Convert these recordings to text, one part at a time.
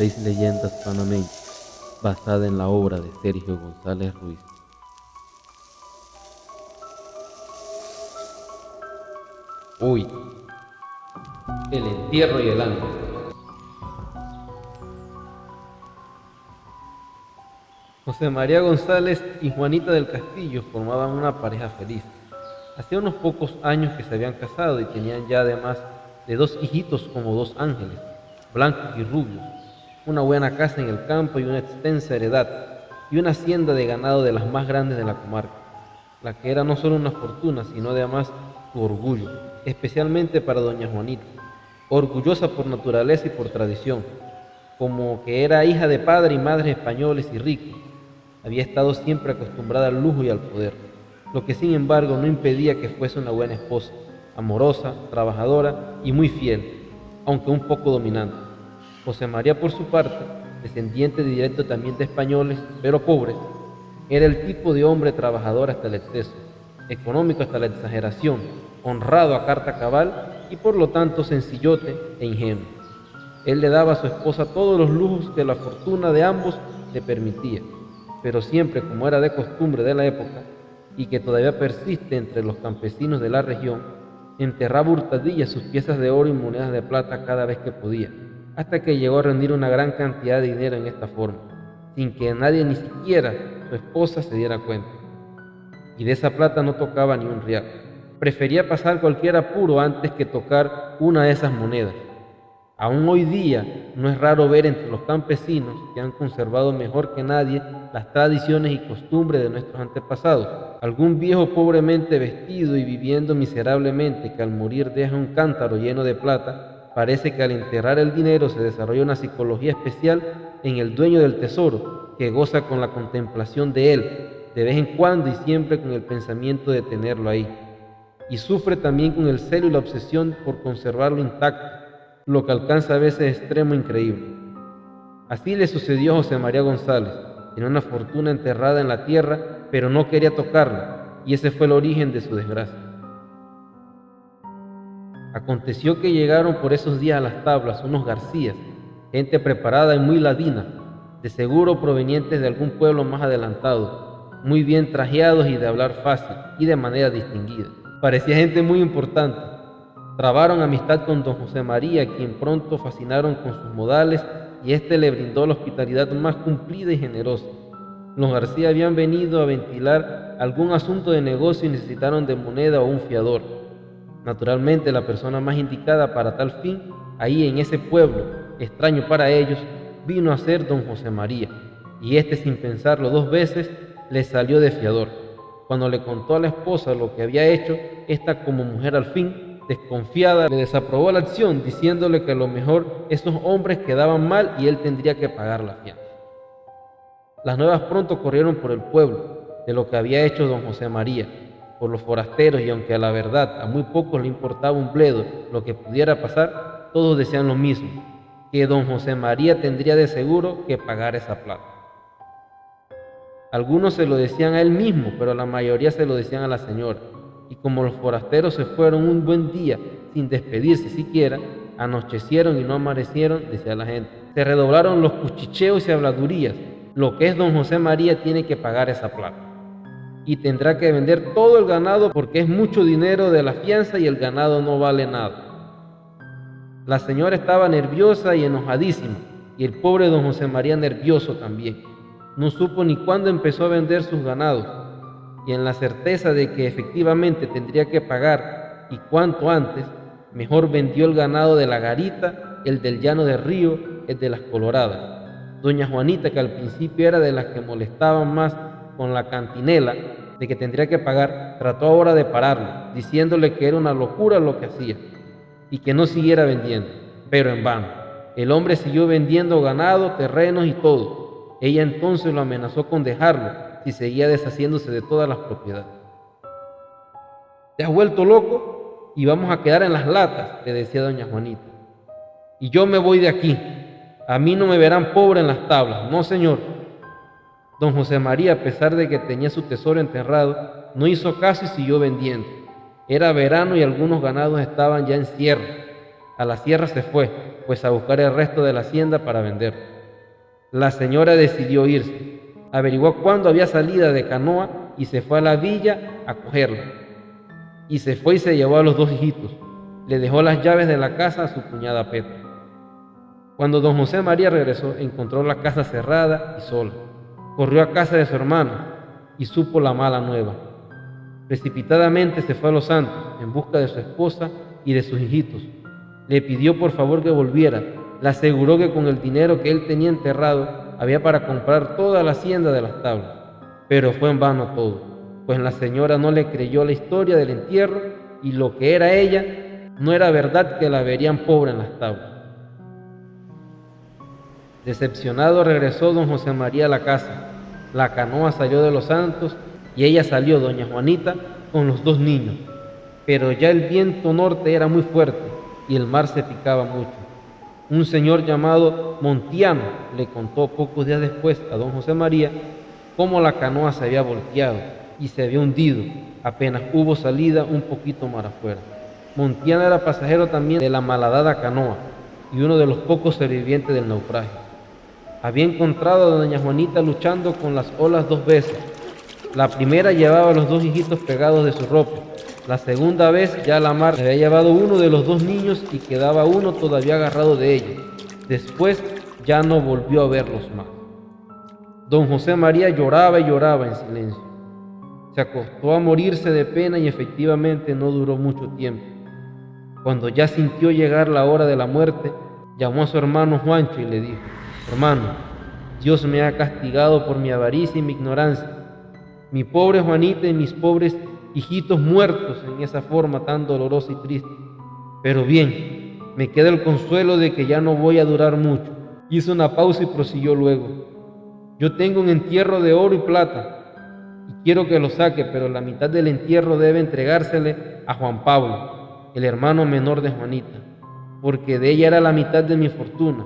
6 leyendas panameñas, basada en la obra de Sergio González Ruiz. Uy, el entierro y el ángel. José María González y Juanita del Castillo formaban una pareja feliz. Hacía unos pocos años que se habían casado y tenían ya además de 2 hijitos como 2 ángeles, blancos y rubios, una buena casa en el campo y una extensa heredad, y una hacienda de ganado de las más grandes de la comarca, la que era no solo una fortuna, sino además su orgullo, especialmente para doña Juanita, orgullosa por naturaleza y por tradición, como que era hija de padre y madre españoles y ricos. Había estado siempre acostumbrada al lujo y al poder, lo que sin embargo no impedía que fuese una buena esposa, amorosa, trabajadora y muy fiel, aunque un poco dominante. José María, por su parte, descendiente directo también de españoles, pero pobres, era el tipo de hombre trabajador hasta el exceso, económico hasta la exageración, honrado a carta cabal y por lo tanto sencillote e ingenuo. Él le daba a su esposa todos los lujos que la fortuna de ambos le permitía, pero siempre, como era de costumbre de la época y que todavía persiste entre los campesinos de la región, enterraba hurtadillas sus piezas de oro y monedas de plata cada vez que podía, hasta que llegó a rendir una gran cantidad de dinero en esta forma, sin que nadie, ni siquiera su esposa, se diera cuenta. Y de esa plata no tocaba ni un real. Prefería pasar cualquier apuro antes que tocar una de esas monedas. Aún hoy día no es raro ver entre los campesinos que han conservado mejor que nadie las tradiciones y costumbres de nuestros antepasados, algún viejo pobremente vestido y viviendo miserablemente que al morir deja un cántaro lleno de plata. Parece que al enterrar el dinero se desarrolla una psicología especial en el dueño del tesoro, que goza con la contemplación de él, de vez en cuando y siempre con el pensamiento de tenerlo ahí, y sufre también con el celo y la obsesión por conservarlo intacto, lo que alcanza a veces extremo increíble. Así le sucedió a José María González. Tenía una fortuna enterrada en la tierra, pero no quería tocarla, y ese fue el origen de su desgracia. Aconteció que llegaron por esos días a las tablas unos Garcías, gente preparada y muy ladina, de seguro provenientes de algún pueblo más adelantado, muy bien trajeados y de hablar fácil y de manera distinguida. Parecía gente muy importante. Trabaron amistad con don José María, quien pronto fascinaron con sus modales, y éste le brindó la hospitalidad más cumplida y generosa. Los García habían venido a ventilar algún asunto de negocio y necesitaron de moneda o un fiador. Naturalmente, la persona más indicada para tal fin, ahí en ese pueblo, extraño para ellos, vino a ser don José María, y éste, sin pensarlo 2 veces, le salió de fiador. Cuando le contó a la esposa lo que había hecho, ésta, como mujer al fin, desconfiada, le desaprobó la acción, diciéndole que a lo mejor esos hombres quedaban mal y él tendría que pagar la fianza. Las nuevas pronto corrieron por el pueblo de lo que había hecho don José María, por los forasteros, y aunque a la verdad a muy pocos le importaba un bledo lo que pudiera pasar, todos decían lo mismo, que don José María tendría de seguro que pagar esa plata. Algunos se lo decían a él mismo, pero la mayoría se lo decían a la señora. Y como los forasteros se fueron un buen día sin despedirse siquiera, anochecieron y no amanecieron, decía la gente. Se redoblaron los cuchicheos y habladurías. Lo que es don José María tiene que pagar esa plata. Y tendrá que vender todo el ganado porque es mucho dinero de la fianza y el ganado no vale nada. La señora estaba nerviosa y enojadísima, y el pobre don José María nervioso también. No supo ni cuándo empezó a vender sus ganados, y en la certeza de que efectivamente tendría que pagar y cuanto antes, mejor vendió el ganado de la garita, el del llano del río, el de las coloradas. Doña Juanita, que al principio era de las que molestaban más con la cantinela de que tendría que pagar, trató ahora de pararlo, diciéndole que era una locura lo que hacía y que no siguiera vendiendo, pero en vano. El hombre siguió vendiendo ganado, terrenos y todo. Ella entonces lo amenazó con dejarlo si seguía deshaciéndose de todas las propiedades. ¿Te has vuelto loco? Y vamos a quedar en las latas, le decía doña Juanita. Y yo me voy de aquí. A mí no me verán pobre en las tablas, no señor. Don José María, a pesar de que tenía su tesoro enterrado, no hizo caso y siguió vendiendo. Era verano y algunos ganados estaban ya en cierre. A la sierra se fue, pues a buscar el resto de la hacienda para vender. La señora decidió irse. Averiguó cuándo había salida de canoa y se fue a la villa a cogerla. Y se fue y se llevó a los dos hijitos. Le dejó las llaves de la casa a su cuñada Petra. Cuando don José María regresó, encontró la casa cerrada y sola. Corrió a casa de su hermano y supo la mala nueva. Precipitadamente se fue a Los Santos en busca de su esposa y de sus hijitos. Le pidió por favor que volviera. Le aseguró que con el dinero que él tenía enterrado había para comprar toda la hacienda de las tablas. Pero fue en vano todo, pues la señora no le creyó la historia del entierro y lo que era ella no era verdad, que la verían pobre en las tablas. Decepcionado regresó don José María a la casa. La canoa salió de Los Santos y ella salió, doña Juanita, con los dos niños. Pero ya el viento norte era muy fuerte y el mar se picaba mucho. Un señor llamado Montiano le contó pocos días después a don José María cómo la canoa se había volteado y se había hundido apenas hubo salida un poquito mar afuera. Montiano era pasajero también de la malhadada canoa y uno de los pocos sobrevivientes del naufragio. Había encontrado a doña Juanita luchando con las olas dos veces. La primera llevaba a los dos hijitos pegados de su ropa. La segunda vez ya la mar había llevado uno de los dos niños y quedaba uno todavía agarrado de ella. Después ya no volvió a verlos más. Don José María lloraba y lloraba en silencio. Se acostó a morirse de pena y efectivamente no duró mucho tiempo. Cuando ya sintió llegar la hora de la muerte, llamó a su hermano Juancho y le dijo: hermano, Dios me ha castigado por mi avaricia y mi ignorancia. Mi pobre Juanita y mis pobres hijitos muertos en esa forma tan dolorosa y triste. Pero bien, me queda el consuelo de que ya no voy a durar mucho. Hizo una pausa y prosiguió luego: yo tengo un entierro de oro y plata y quiero que lo saque, pero la mitad del entierro debe entregársele a Juan Pablo, el hermano menor de Juanita, porque de ella era la mitad de mi fortuna.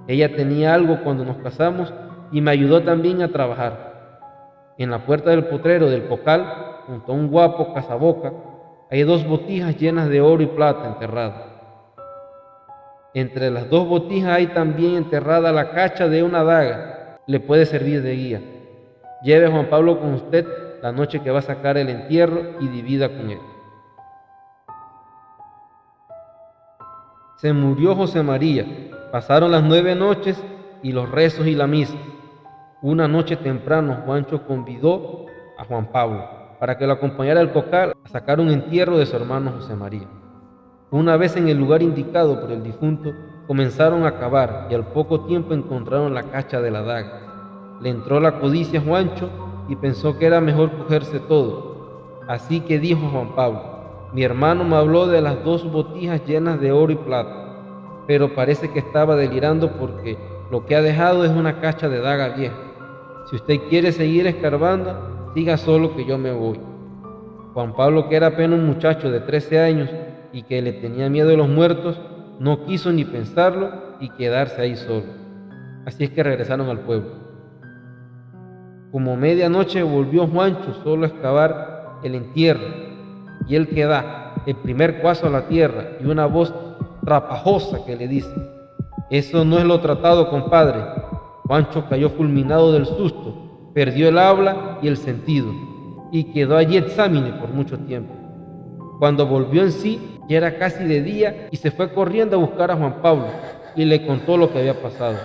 Ella tenía algo cuando nos casamos y me ayudó también a trabajar. En la puerta del potrero del Pocal, junto a un guapo cazaboca, hay dos botijas llenas de oro y plata enterradas. Entre las dos botijas hay también enterrada la cacha de una daga. Le puede servir de guía. Lleve a Juan Pablo con usted la noche que va a sacar el entierro y divida con él. Se murió José María. Pasaron las 9 noches y los rezos y la misa. Una noche temprano, Juancho convidó a Juan Pablo para que lo acompañara al Pocal a sacar un entierro de su hermano José María. Una vez en el lugar indicado por el difunto, comenzaron a cavar y al poco tiempo encontraron la cacha de la daga. Le entró la codicia a Juancho y pensó que era mejor cogerse todo. Así que dijo Juan Pablo: mi hermano me habló de las dos botijas llenas de oro y plata, pero parece que estaba delirando porque lo que ha dejado es una cacha de daga vieja. Si usted quiere seguir escarbando, siga solo que yo me voy. Juan Pablo, que era apenas un muchacho de 13 años y que le tenía miedo de los muertos, no quiso ni pensarlo y quedarse ahí solo. Así es que regresaron al pueblo. Como medianoche volvió Juancho solo a excavar el entierro, y él que da el primer cuazo a la tierra y una voz trapajosa que le dice: eso no es lo tratado, compadre. Juancho cayó fulminado del susto, perdió el habla y el sentido, y quedó allí exámine por mucho tiempo. Cuando volvió en sí, ya era casi de día y se fue corriendo a buscar a Juan Pablo y le contó lo que había pasado.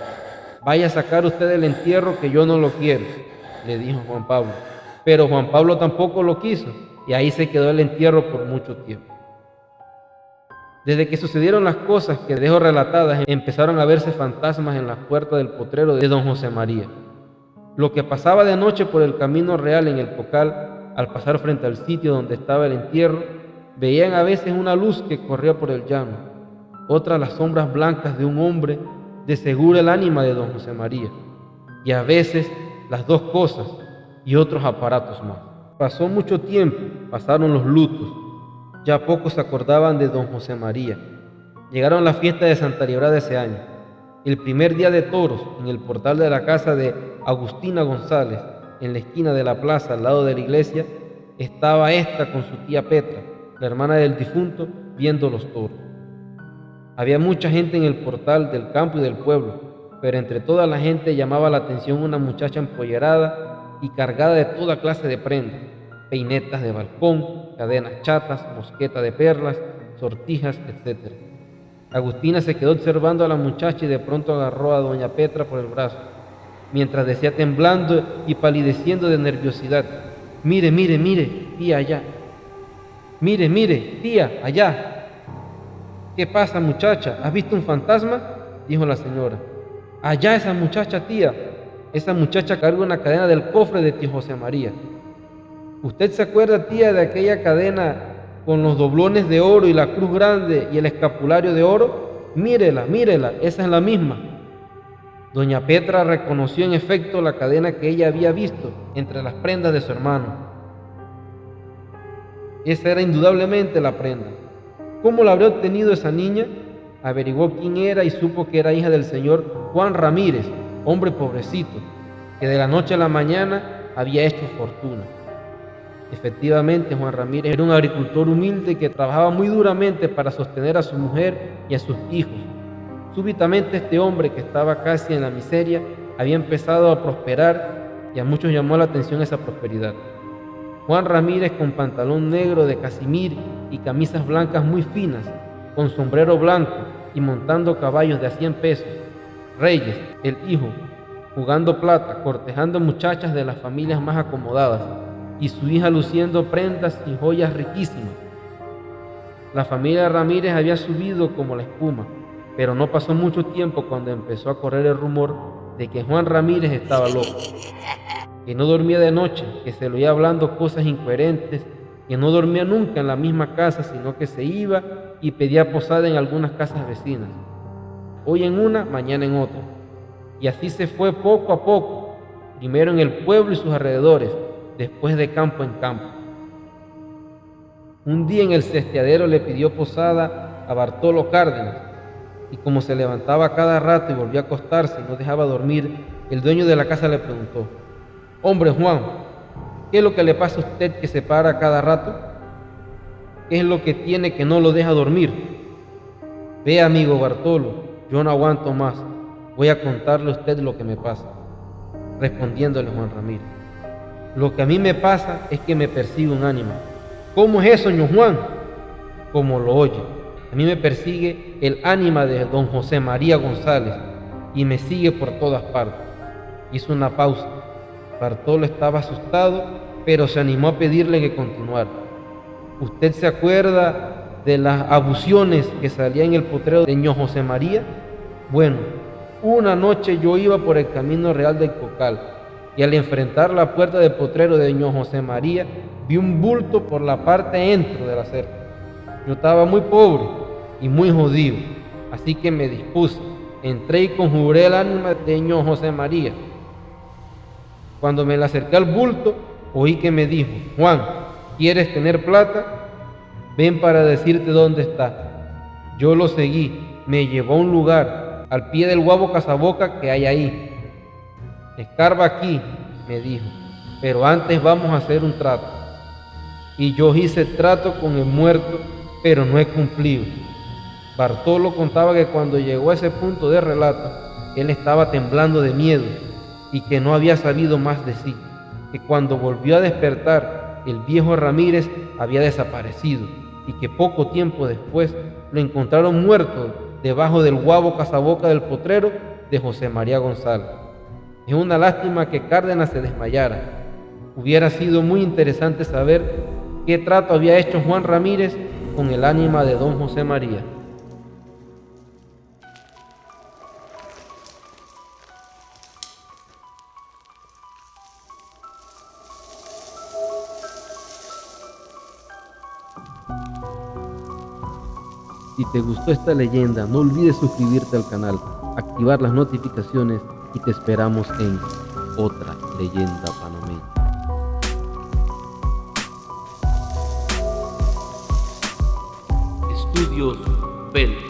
Vaya a sacar usted el entierro que yo no lo quiero, le dijo Juan Pablo. Pero Juan Pablo tampoco lo quiso y ahí se quedó el entierro por mucho tiempo. Desde que sucedieron las cosas que dejo relatadas, empezaron a verse fantasmas en la puerta del potrero de don José María. Lo que pasaba de noche por el camino real en el Pocal, al pasar frente al sitio donde estaba el entierro, veían a veces una luz que corría por el llano, otras las sombras blancas de un hombre, de seguro el ánima de don José María, y a veces las dos cosas y otros aparatos más. Pasó mucho tiempo, pasaron los lutos. Ya pocos se acordaban de don José María. Llegaron las fiestas de Santa Librada ese año. El primer día de toros, en el portal de la casa de Agustina González, en la esquina de la plaza, al lado de la iglesia, estaba esta con su tía Petra, la hermana del difunto, viendo los toros. Había mucha gente en el portal del campo y del pueblo, pero entre toda la gente llamaba la atención una muchacha empollerada y cargada de toda clase de prendas: peinetas de balcón, cadenas chatas, mosqueta de perlas, sortijas, etc. Agustina se quedó observando a la muchacha y de pronto agarró a doña Petra por el brazo, mientras decía temblando y palideciendo de nerviosidad: «Mire, mire, mire, tía, allá. Mire, mire, tía, allá». «¿Qué pasa, muchacha? ¿Has visto un fantasma?», dijo la señora. «Allá esa muchacha, tía. Esa muchacha carga una cadena del cofre de tío José María». «¿Usted se acuerda, tía, de aquella cadena con los doblones de oro y la cruz grande y el escapulario de oro? Mírela, mírela, esa es la misma». Doña Petra reconoció en efecto la cadena que ella había visto entre las prendas de su hermano. Esa era indudablemente la prenda. ¿Cómo la habría obtenido esa niña? Averiguó quién era y supo que era hija del señor Juan Ramírez, hombre pobrecito, que de la noche a la mañana había hecho fortuna. Efectivamente, Juan Ramírez era un agricultor humilde que trabajaba muy duramente para sostener a su mujer y a sus hijos. Súbitamente este hombre, que estaba casi en la miseria, había empezado a prosperar y a muchos llamó la atención esa prosperidad. Juan Ramírez, con pantalón negro de casimir y camisas blancas muy finas, con sombrero blanco y montando caballos de a 100 pesos. Reyes, el hijo, jugando plata, cortejando muchachas de las familias más acomodadas, y su hija luciendo prendas y joyas riquísimas. La familia Ramírez había subido como la espuma, pero no pasó mucho tiempo cuando empezó a correr el rumor de que Juan Ramírez estaba loco, que no dormía de noche, que se le oía hablando cosas incoherentes, que no dormía nunca en la misma casa, sino que se iba y pedía posada en algunas casas vecinas, hoy en una, mañana en otra. Y así se fue poco a poco, primero en el pueblo y sus alrededores, después de campo en campo. Un día en el cesteadero le pidió posada a Bartolo Cárdenas, y como se levantaba cada rato y volvía a acostarse y no dejaba dormir, el dueño de la casa le preguntó: «Hombre Juan, ¿qué es lo que le pasa a usted que se para cada rato? ¿Qué es lo que tiene que no lo deja dormir?». «Ve, amigo Bartolo, yo no aguanto más, voy a contarle a usted lo que me pasa», respondiéndole Juan Ramírez. «Lo que a mí me pasa es que me persigue un ánima». «¿Cómo es eso, ño Juan?». «Como lo oye. A mí me persigue el ánima de don José María González y me sigue por todas partes». Hizo una pausa. Bartolo estaba asustado, pero se animó a pedirle que continuara. «¿Usted se acuerda de las abusiones que salían en el potrero de ño José María? Bueno, una noche yo iba por el camino real del Cocal y al enfrentar la puerta del potrero de ño José María vi un bulto por la parte dentro de la cerca. Yo estaba muy pobre y muy jodido, así que me dispuse, entré y conjuré el ánima de ño José María. Cuando me le acerqué al bulto, oí que me dijo: «Juan, ¿quieres tener plata? Ven para decirte dónde está». Yo lo seguí, me llevó a un lugar, al pie del guabo cazaboca que hay ahí. «Escarba aquí», me dijo, «pero antes vamos a hacer un trato». Y yo hice trato con el muerto, pero no he cumplido. Bartolo contaba que cuando llegó a ese punto de relato, él estaba temblando de miedo y que no había sabido más de sí, que cuando volvió a despertar, el viejo Ramírez había desaparecido y que poco tiempo después lo encontraron muerto debajo del guabo cazaboca del potrero de José María González. Es una lástima que Cárdenas se desmayara. Hubiera sido muy interesante saber qué trato había hecho Juan Ramírez con el ánima de don José María. Si te gustó esta leyenda, no olvides suscribirte al canal, activar las notificaciones y te esperamos en otra leyenda panameña. Estudios Bell.